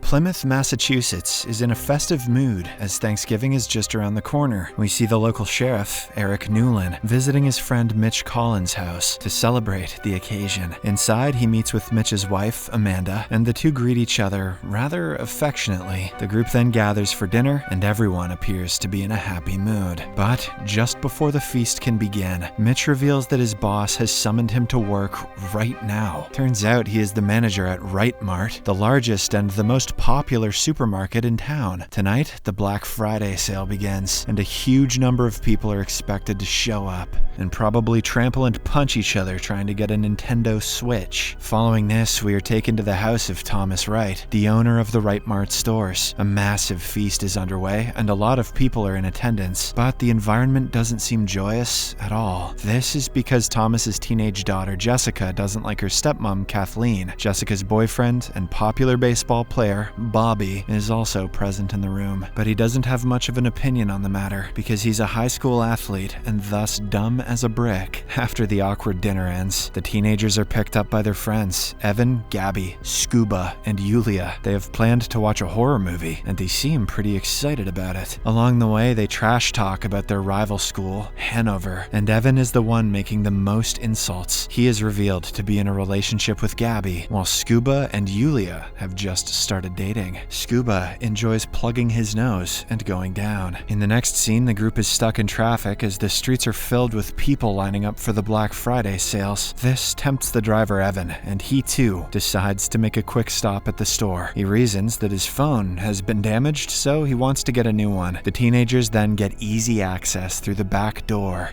Plymouth, Massachusetts is in a festive mood as Thanksgiving is just around the corner. We see the local sheriff, Eric Newlin, visiting his friend Mitch Collins' house to celebrate the occasion. Inside, he meets with Mitch's wife, Amanda, and the two greet each other rather affectionately. The group then gathers for dinner, and everyone appears to be in a happy mood. But just before the feast can begin, Mitch reveals that his boss has summoned him to work right now. Turns out he is the manager at Riot, the largest and the most popular supermarket in town. Tonight, the Black Friday sale begins, and a huge number of people are expected to show up and probably trample and punch each other trying to get a Nintendo Switch. Following this, we are taken to the house of Thomas Wright, the owner of the Riot Mart stores. A massive feast is underway, and a lot of people are in attendance, but the environment doesn't seem joyous at all. This is because Thomas's teenage daughter Jessica doesn't like her stepmom Kathleen. Jessica's boyfriend and popular baseball player, Bobby, is also present in the room, but he doesn't have much of an opinion on the matter because he's a high school athlete and thus dumb as a brick. After the awkward dinner ends, the teenagers are picked up by their friends, Evan, Gabby, Scuba, and Yulia. They have planned to watch a horror movie, and they seem pretty excited about it. Along the way, they trash talk about their rival school, Hanover, and Evan is the one making the most insults. He is revealed to be in a relationship with Gabby, while Scuba and Yulia have just started dating. Scuba enjoys plugging his nose and going down. In the next scene, the group is stuck in traffic as the streets are filled with people lining up for the Black Friday sales. This tempts the driver Evan, and he too decides to make a quick stop at the store. He reasons that his phone has been damaged, so he wants to get a new one. The teenagers then get easy access through the back door.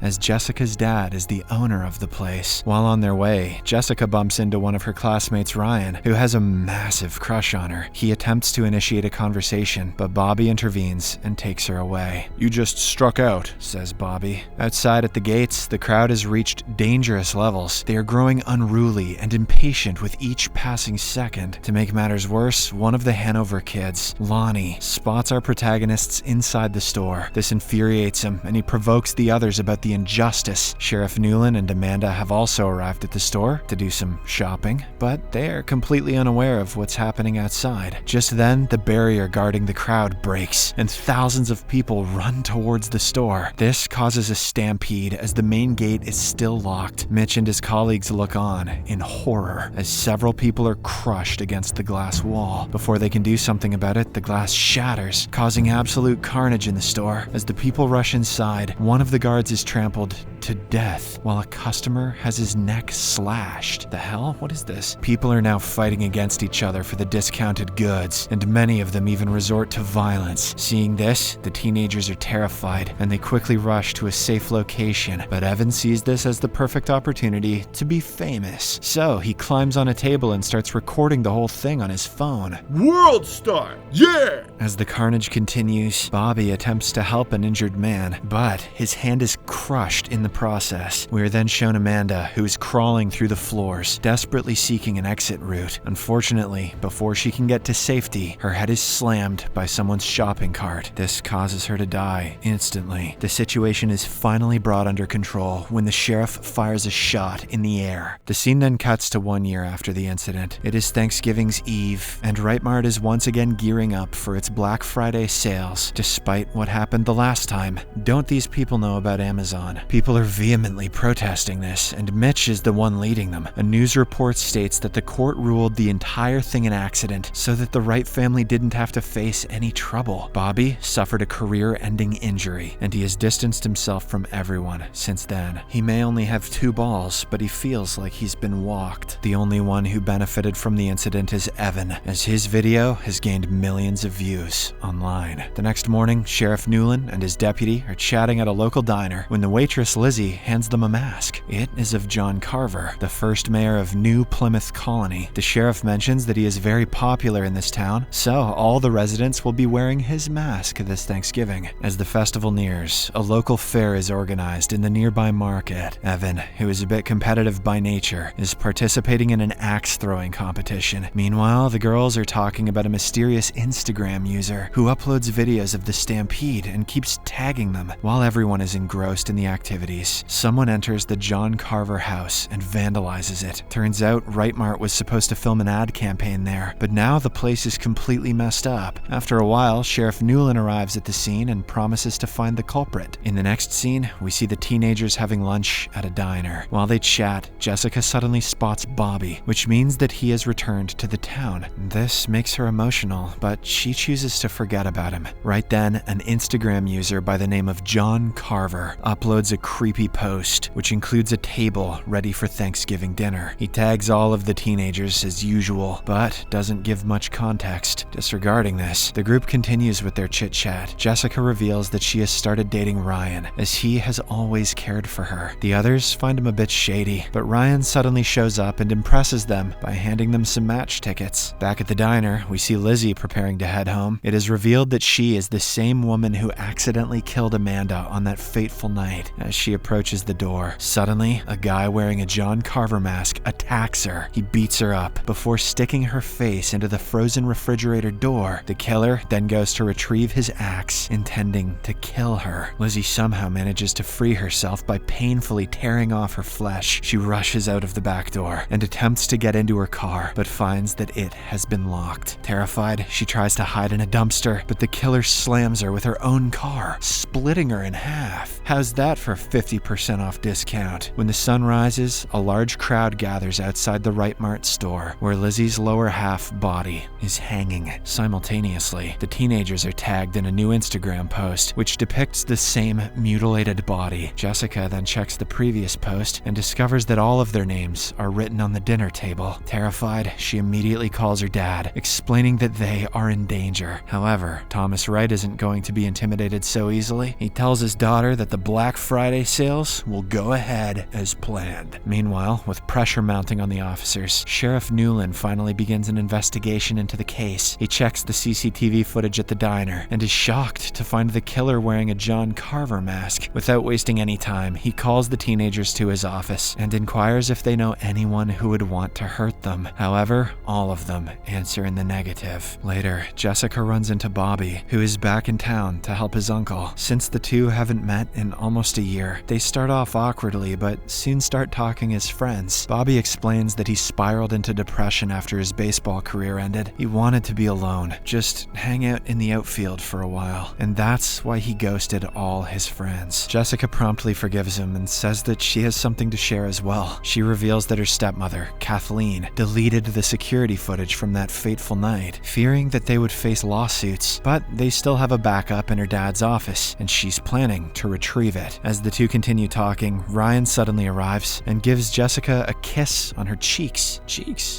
As Jessica's dad is the owner of the place. While on their way, Jessica bumps into one of her classmates, Ryan, who has a massive crush on her. He attempts to initiate a conversation, but Bobby intervenes and takes her away. "You just struck out," says Bobby. Outside at the gates, the crowd has reached dangerous levels. They are growing unruly and impatient with each passing second. To make matters worse, one of the Hanover kids, Lonnie, spots our protagonists inside the store. This infuriates him, and he provokes the others about the injustice. Sheriff Newlin and Amanda have also arrived at the store to do some shopping, but they are completely unaware of what's happening outside. Just then, the barrier guarding the crowd breaks, and thousands of people run towards the store. This causes a stampede as the main gate is still locked. Mitch and his colleagues look on in horror as several people are crushed against the glass wall. Before they can do something about it, the glass shatters, causing absolute carnage in the store. As the people rush inside, one of the guards is trampled to death, while a customer has his neck slashed. The hell? What is this? People are now fighting against each other for the discounted goods, and many of them even resort to violence. Seeing this, the teenagers are terrified, and they quickly rush to a safe location. But Evan sees this as the perfect opportunity to be famous. So he climbs on a table and starts recording the whole thing on his phone. "World star, yeah!" As the carnage continues, Bobby attempts to help an injured man, but his hand is crushed in the process. We are then shown Amanda, who is crawling through the floors, desperately seeking an exit route. Unfortunately, before she can get to safety, her head is slammed by someone's shopping cart. This causes her to die instantly. The situation is finally brought under control when the sheriff fires a shot in the air. The scene then cuts to 1 year after the incident. It is Thanksgiving's Eve, and Riot Mart is once again gearing up for its Black Friday sales, despite what happened the last time. Don't these people know about Amazon? People are vehemently protesting this, and Mitch is the one leading them. A news report states that the court ruled the entire thing an accident so that the Wright family didn't have to face any trouble. Bobby suffered a career-ending injury, and he has distanced himself from everyone since then. He may only have 2 balls, but he feels like he's been walked. The only one who benefited from the incident is Evan, as his video has gained millions of views online. The next morning, Sheriff Newlin and his deputy are chatting at a local diner when the waitress Lizzie hands them a mask. It is of John Carver, the first mayor of New Plymouth Colony. The sheriff mentions that he is very popular in this town, so all the residents will be wearing his mask this Thanksgiving. As the festival nears, a local fair is organized in the nearby market. Evan, who is a bit competitive by nature, is participating in an axe-throwing competition. Meanwhile, the girls are talking about a mysterious Instagram user who uploads videos of the stampede and keeps tagging them. While everyone is engrossed in the activities, authorities. Someone enters the John Carver house and vandalizes it. Turns out Rightmart was supposed to film an ad campaign there, but now the place is completely messed up. After a while, Sheriff Newlin arrives at the scene and promises to find the culprit. In the next scene, we see the teenagers having lunch at a diner. While they chat, Jessica suddenly spots Bobby, which means that he has returned to the town. This makes her emotional, but she chooses to forget about him. Right then, an Instagram user by the name of John Carver uploads a creepy post, which includes a table ready for Thanksgiving dinner. He tags all of the teenagers as usual, but doesn't give much context. Disregarding this, the group continues with their chit-chat. Jessica reveals that she has started dating Ryan, as he has always cared for her. The others find him a bit shady, but Ryan suddenly shows up and impresses them by handing them some match tickets. Back at the diner, we see Lizzie preparing to head home. It is revealed that she is the same woman who accidentally killed Amanda on that fateful night. As she approaches the door, suddenly, a guy wearing a John Carver mask attacks her. He beats her up before sticking her face into the frozen refrigerator door. The killer then goes to retrieve his axe, intending to kill her. Lizzie somehow manages to free herself by painfully tearing off her flesh. She rushes out of the back door and attempts to get into her car, but finds that it has been locked. Terrified, she tries to hide in a dumpster, but the killer slams her with her own car, splitting her in half. How's that for 50% off discount? When the sun rises, a large crowd gathers outside the Rightmart store, where Lizzie's lower half body is hanging. Simultaneously, the teenagers are tagged in a new Instagram post, which depicts the same mutilated body. Jessica then checks the previous post and discovers that all of their names are written on the dinner table. Terrified, she immediately calls her dad, explaining that they are in danger. However, Thomas Wright isn't going to be intimidated so easily. He tells his daughter that the Black Friday sales will go ahead as planned. Meanwhile, with pressure mounting on the officers, Sheriff Newlin finally begins an investigation into the case. He checks the CCTV footage at the diner and is shocked to find the killer wearing a John Carver mask. Without wasting any time, he calls the teenagers to his office and inquires if they know anyone who would want to hurt them. However, all of them answer in the negative. Later, Jessica runs into Bobby, who is back in town to help his uncle. Since the two haven't met in almost a year, they start off awkwardly but soon start talking as friends. Bobby explains that he spiraled into depression after his baseball career ended. He wanted to be alone, just hang out in the outfield for a while, and that's why he ghosted all his friends. Jessica promptly forgives him and says that she has something to share as well. She reveals that her stepmother, Kathleen, deleted the security footage from that fateful night, fearing that they would face lawsuits, but they still have a backup in her dad's office, and she's planning to retrieve it. As the two continue talking, Ryan suddenly arrives and gives Jessica a kiss on her cheeks.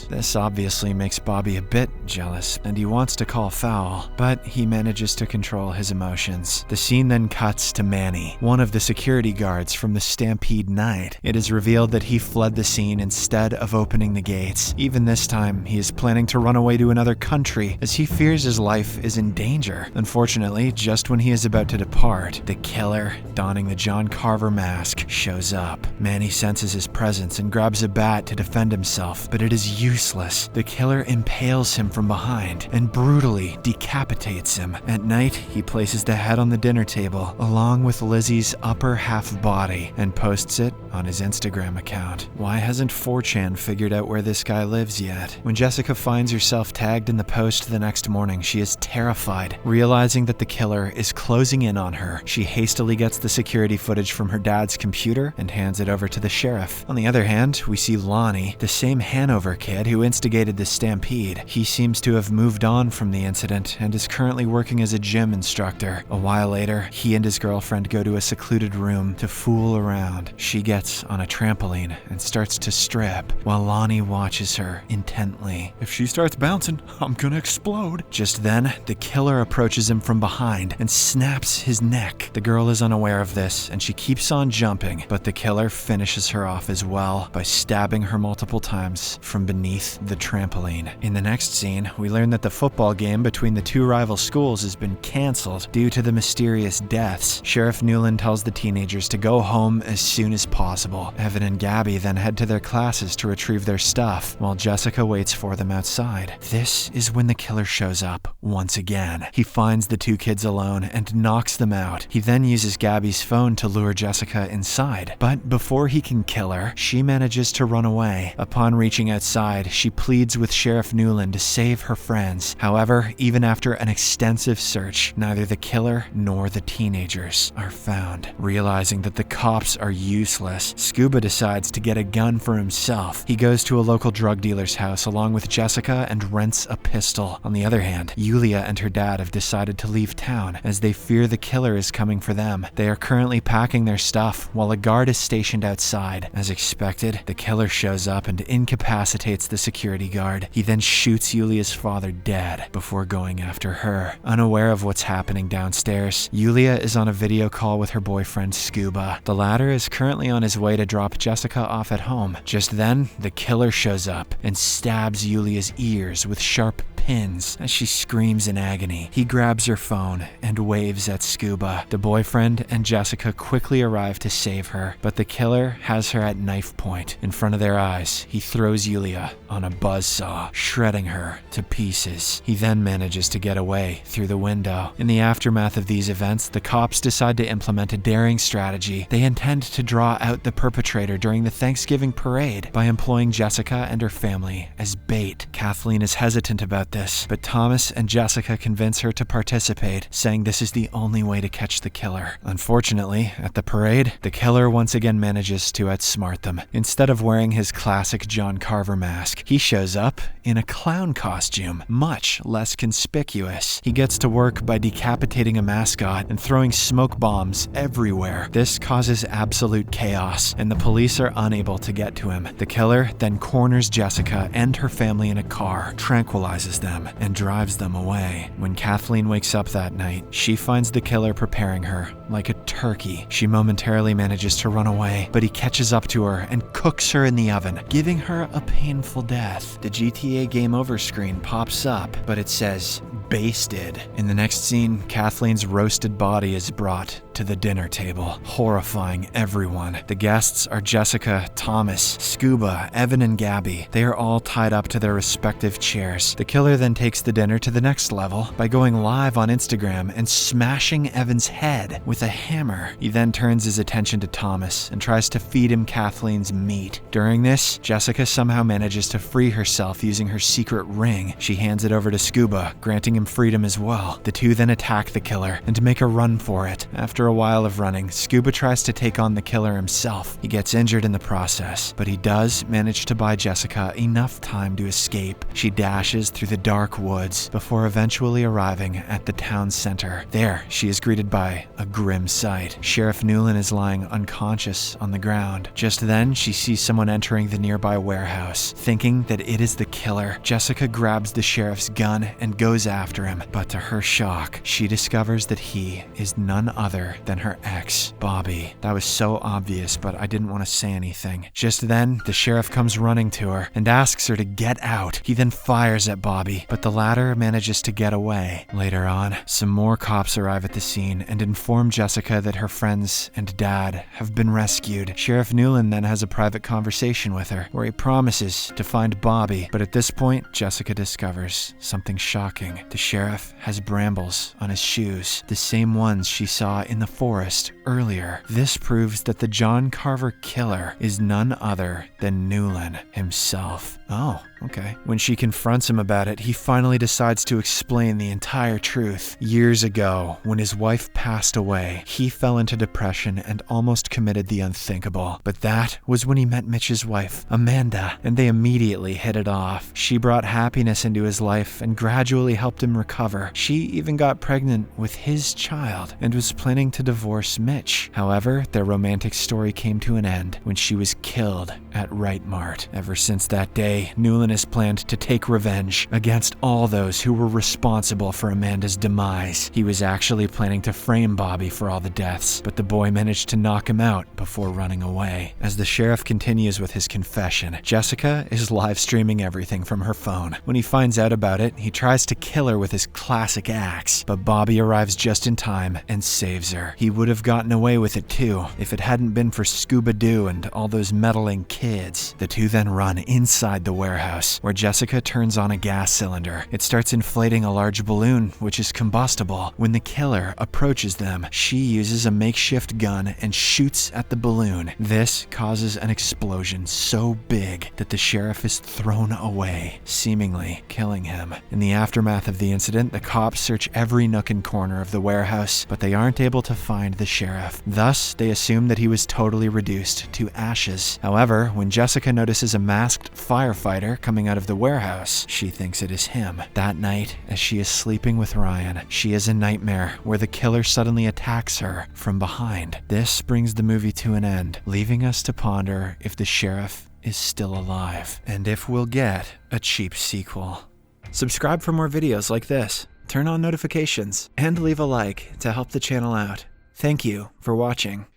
This obviously makes Bobby a bit jealous, and he wants to call foul, but he manages to control his emotions. The scene then cuts to Manny, one of the security guards from the Stampede night. It is revealed that he fled the scene instead of opening the gates. Even this time, he is planning to run away to another country, as he fears his life is in danger. Unfortunately, just when he is about to depart, the killer, donning the John Carver mask, shows up. Manny senses his presence and grabs a bat to defend himself, but it is useless. The killer impales him from behind and brutally decapitates him. At night, he places the head on the dinner table along with Lizzie's upper half body and posts it on his Instagram account. Why hasn't 4chan figured out where this guy lives yet? When Jessica finds herself tagged in the post the next morning, she is terrified. Realizing that the killer is closing in on her, she hastily gets the security footage from her dad's computer and hands it over to the sheriff. On the other hand, we see Lonnie, the same Hanover kid who instigated the stampede. He seems to have moved on from the incident and is currently working as a gym instructor. A while later, he and his girlfriend go to a secluded room to fool around. She gets on a trampoline and starts to strip, while Lonnie watches her intently. If she starts bouncing, I'm gonna explode. Just then, the killer approaches him from behind and snaps his neck. The girl is unaware of this, and she keeps on jumping, but the killer finishes her off as well by stabbing her multiple times from beneath the trampoline. In the next scene, we learn that the football game between the two rival schools has been cancelled due to the mysterious deaths. Sheriff Newlin tells the teenagers to go home as soon as possible. possible. Evan and Gabby then head to their classes to retrieve their stuff, while Jessica waits for them outside. This is when the killer shows up once again. He finds the two kids alone and knocks them out. He then uses Gabby's phone to lure Jessica inside, but before he can kill her, she manages to run away. Upon reaching outside, she pleads with Sheriff Newland to save her friends. However, even after an extensive search, neither the killer nor the teenagers are found. Realizing that the cops are useless, Scuba decides to get a gun for himself. He goes to a local drug dealer's house along with Jessica and rents a pistol. On the other hand, Yulia and her dad have decided to leave town as they fear the killer is coming for them. They are currently packing their stuff while a guard is stationed outside. As expected, the killer shows up and incapacitates the security guard. He then shoots Yulia's father dead before going after her. Unaware of what's happening downstairs, Yulia is on a video call with her boyfriend Scuba. The latter is currently on his way to drop Jessica off at home. Just then, the killer shows up and stabs Yulia's ears with sharp pins as she screams in agony. He grabs her phone and waves at Scuba. The boyfriend and Jessica quickly arrive to save her, but the killer has her at knife point. In front of their eyes, he throws Yulia on a buzzsaw, shredding her to pieces. He then manages to get away through the window. In the aftermath of these events, the cops decide to implement a daring strategy. They intend to draw out the perpetrator during the Thanksgiving parade by employing Jessica and her family as bait. Kathleen is hesitant about this, but Thomas and Jessica convince her to participate, saying this is the only way to catch the killer. Unfortunately, at the parade, the killer once again manages to outsmart them. Instead of wearing his classic John Carver mask, he shows up in a clown costume, much less conspicuous. He gets to work by decapitating a mascot and throwing smoke bombs everywhere. This causes absolute chaos, and the police are unable to get to him. The killer then corners Jessica and her family in a car, tranquilizes them, and drives them away. When Kathleen wakes up that night, she finds the killer preparing her like a turkey. She momentarily manages to run away, but he catches up to her and cooks her in the oven, giving her a painful death. The GTA Game Over screen pops up, but it says, "Basted." In the next scene, Kathleen's roasted body is brought to the dinner table, horrifying everyone. The guests are Jessica, Thomas, Scuba, Evan, and Gabby. They are all tied up to their respective chairs. The killer then takes the dinner to the next level by going live on Instagram and smashing Evan's head with a hammer. He then turns his attention to Thomas and tries to feed him Kathleen's meat. During this, Jessica somehow manages to free herself using her secret ring. She hands it over to Scuba, granting him freedom as well. The two then attack the killer and make a run for it. After a while of running, Scuba tries to take on the killer himself. He gets injured in the process, but he does manage to buy Jessica enough time to escape. She dashes through the dark woods before eventually arriving at the town center. There, she is greeted by a grim sight. Sheriff Newland is lying unconscious on the ground. Just then, she sees someone entering the nearby warehouse. Thinking that it is the killer, Jessica grabs the sheriff's gun and goes after him, but to her shock, she discovers that he is none other than her ex, Bobby. That was so obvious, but I didn't want to say anything. Just then, the sheriff comes running to her and asks her to get out. He then fires at Bobby, but the latter manages to get away. Later on, some more cops arrive at the scene and inform Jessica that her friends and dad have been rescued. Sheriff Newland then has a private conversation with her, where he promises to find Bobby, but at this point, Jessica discovers something shocking. The sheriff has brambles on his shoes, the same ones she saw in the forest earlier. This proves that the John Carver killer is none other than Newland himself. Oh, okay. When she confronts him about it, he finally decides to explain the entire truth. Years ago, when his wife passed away, he fell into depression and almost committed the unthinkable. But that was when he met Mitch's wife, Amanda, and they immediately hit it off. She brought happiness into his life and gradually helped him recover. She even got pregnant with his child and was planning to divorce Mitch. However, their romantic story came to an end when she was killed at Right Mart. Ever since that day, Newland villainous plan to take revenge against all those who were responsible for Amanda's demise. He was actually planning to frame Bobby for all the deaths, but the boy managed to knock him out before running away. As the sheriff continues with his confession, Jessica is live streaming everything from her phone. When he finds out about it, he tries to kill her with his classic axe, but Bobby arrives just in time and saves her. He would have gotten away with it too if it hadn't been for Scooby-Doo and all those meddling kids. The two then run inside the warehouse, where Jessica turns on a gas cylinder. It starts inflating a large balloon, which is combustible. When the killer approaches them, she uses a makeshift gun and shoots at the balloon. This causes an explosion so big that the sheriff is thrown away, seemingly killing him. In the aftermath of the incident, the cops search every nook and corner of the warehouse, but they aren't able to find the sheriff. Thus, they assume that he was totally reduced to ashes. However, when Jessica notices a masked firefighter coming out of the warehouse, she thinks it is him. That night, as she is sleeping with Ryan, she has a nightmare where the killer suddenly attacks her from behind. This brings the movie to an end, leaving us to ponder if the sheriff is still alive, and if we'll get a cheap sequel. Subscribe for more videos like this, turn on notifications, and leave a like to help the channel out. Thank you for watching.